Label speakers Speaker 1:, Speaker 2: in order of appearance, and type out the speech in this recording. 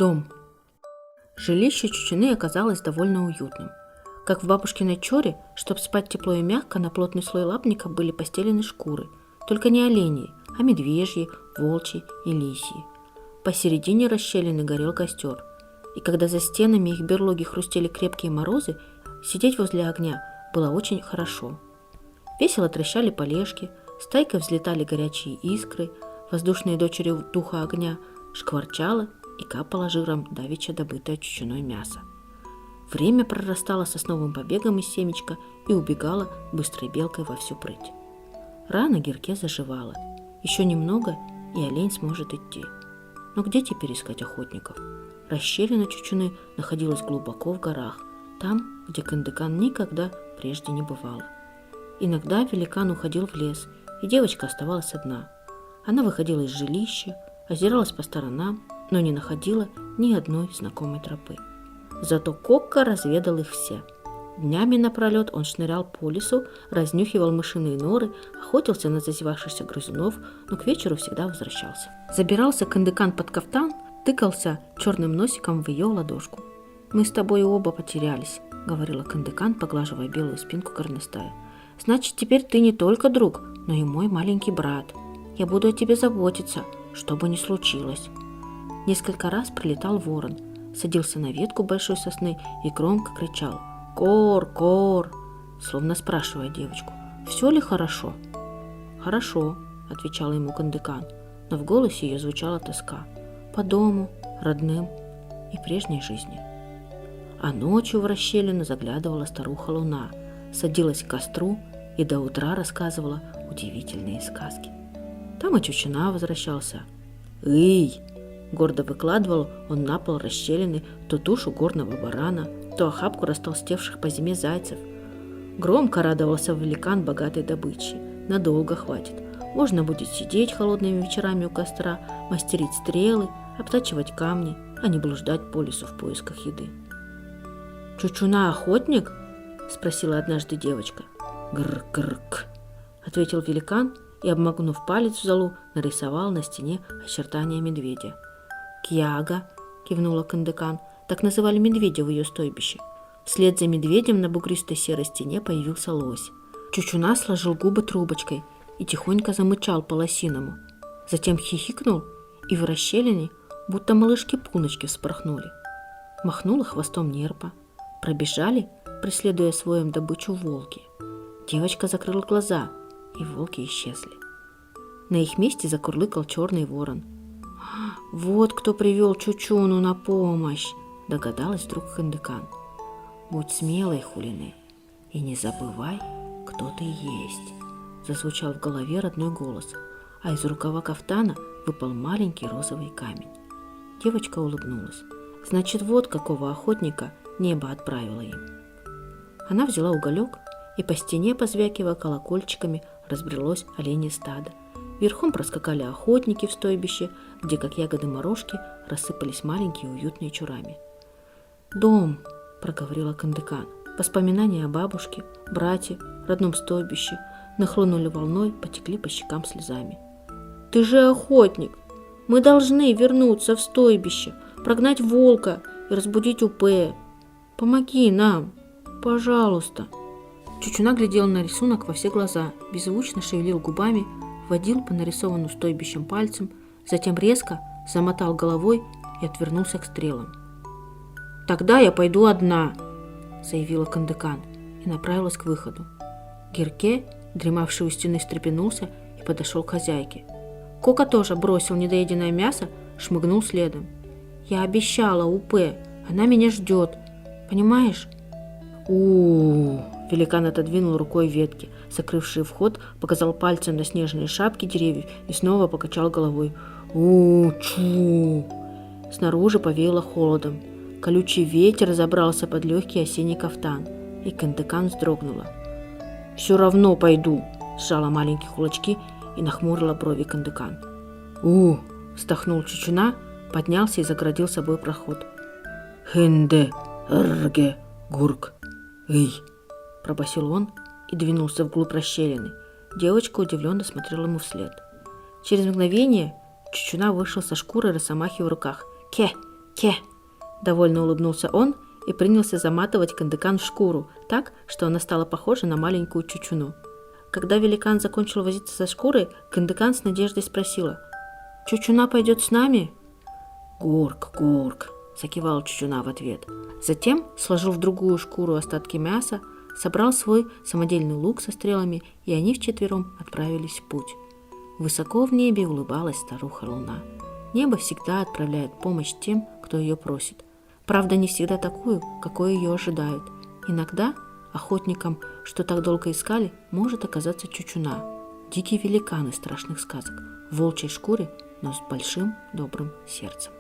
Speaker 1: Дом. Жилище Чучуны оказалось довольно уютным. Как в бабушкиной чоре, чтобы спать тепло и мягко, на плотный слой лапника были постелены шкуры. Только не оленьи, а медвежьи, волчьи и лисьи. Посередине расщелины горел костер. И когда за стенами их берлоги хрустели крепкие морозы, сидеть возле огня было очень хорошо. Весело трещали полежки, стайкой взлетали горячие искры, воздушные дочери духа огня, шкварчало и капало жиром давеча добытое Чучуной мясо. Время прорастало сосновым побегом из семечка и убегало быстрой белкой во всю прыть. Рана Гирке заживала. Еще немного, и олень сможет идти. Но где теперь искать охотников? Расщелина Чучуны находилась глубоко в горах, там, где Кындыкан никогда прежде не бывала. Иногда великан уходил в лес, и девочка оставалась одна. Она выходила из жилища, озиралась по сторонам, но не находила ни одной знакомой тропы. Зато Кокко разведал их все. Днями напролет он шнырял по лесу, разнюхивал мышиные норы, охотился на зазевавшихся грызунов, но к вечеру всегда возвращался. Забирался Кындыкан под кафтан, тыкался черным носиком в ее ладошку. «Мы с тобой оба потерялись», — говорила Кындыкан, поглаживая белую спинку горностая. «Значит, теперь ты не только друг, но и мой маленький брат. Я буду о тебе заботиться, что бы ни случилось». Несколько раз прилетал ворон, садился на ветку большой сосны и громко кричал «Кор, кор!», словно спрашивая девочку, «Все ли хорошо?» «Хорошо», — отвечала ему Кындыкан, но в голосе ее звучала тоска по дому, родным и прежней жизни. А ночью в расщелину заглядывала старуха Луна, садилась к костру и до утра рассказывала удивительные сказки. Там и Чучуна возвращался. «Эй!» — гордо выкладывал он на пол расщелины то тушу горного барана, то охапку растолстевших по зиме зайцев. Громко радовался великан богатой добычи. Надолго хватит. Можно будет сидеть холодными вечерами у костра, мастерить стрелы, обтачивать камни, а не блуждать по лесу в поисках еды. «Чучуна охотник?» — спросила однажды девочка. «Гр-гр-к», — ответил великан и, обмакнув палец в золу, нарисовал на стене очертания медведя. «Кьяга», — кивнула Кындыкан, — так называли медведя в ее стойбище. Вслед за медведем на бугристой серой стене появился лось. Чучуна сложил губы трубочкой и тихонько замычал по-лосиному. Затем хихикнул, и в расщелине будто малышки-пуночки вспорхнули. Махнула хвостом нерпа. Пробежали, преследуя своим добычу, волки. Девочка закрыла глаза, и волки исчезли. На их месте закурлыкал черный ворон. «Вот кто привел Чучуну на помощь!» — догадалась вдруг Кындыкан. «Будь смелой, Хулине, и не забывай, кто ты есть!» — зазвучал в голове родной голос, а из рукава кафтана выпал маленький розовый камень. Девочка улыбнулась. Значит, вот какого охотника небо отправило им. Она взяла уголек, и по стене, позвякивая колокольчиками, разбрелось оленье стадо. Верхом проскакали охотники в стойбище, где, как ягоды морожки, рассыпались маленькие уютные чурами. «Дом», — проговорила Кындыкан. Воспоминания о бабушке, брате, родном стойбище нахлынули волной, потекли по щекам слезами. «Ты же охотник! Мы должны вернуться в стойбище, прогнать волка и разбудить Упэ. Помоги нам, пожалуйста!» Чучуна глядел на рисунок во все глаза, беззвучно шевелил губами, водил по нарисованному стойбищем пальцем, затем резко замотал головой и отвернулся к стрелам. «Тогда я пойду одна», — заявила Кындыкан и направилась к выходу. Гирке, дремавший у стены, встрепенулся и подошел к хозяйке. Кока тоже бросил недоеденное мясо, шмыгнул следом. «Я обещала Упэ, она меня ждет, понимаешь?» «У-у-у!» Великан отодвинул рукой ветки, закрывшие вход, показал пальцем на снежные шапки деревьев и снова покачал головой. «У-чу!» Снаружи повеяло холодом. Колючий ветер забрался под легкий осенний кафтан, и Кындыкан вздрогнула. «Все равно пойду!» — сжала маленькие кулачки и нахмурила брови Кындыкан. «У!» — вздохнул Чучуна, поднялся и загородил собой проход. «Хэнде! Рге! Гурк! Эй!» — пробасил он и двинулся вглубь расщелины. Девочка удивленно смотрела ему вслед. Через мгновение Чучуна вышел со шкурой росомахи в руках. «Ке! «Ке!» – довольно улыбнулся он и принялся заматывать Кындыкан в шкуру так, что она стала похожа на маленькую чучуну. Когда великан закончил возиться со шкурой, Кындыкан с надеждой спросила: «Чучуна пойдет с нами?» «Гурк, гурк!» – закивал Чучуна в ответ. Затем сложил в другую шкуру остатки мяса, собрал свой самодельный лук со стрелами, и они вчетвером отправились в путь. Высоко в небе улыбалась старуха-луна. Небо всегда отправляет помощь тем, кто ее просит. Правда, не всегда такую, какой ее ожидают. Иногда охотникам, что так долго искали, может оказаться чучуна, дикий великан из страшных сказок, в волчьей шкуре, но с большим добрым сердцем.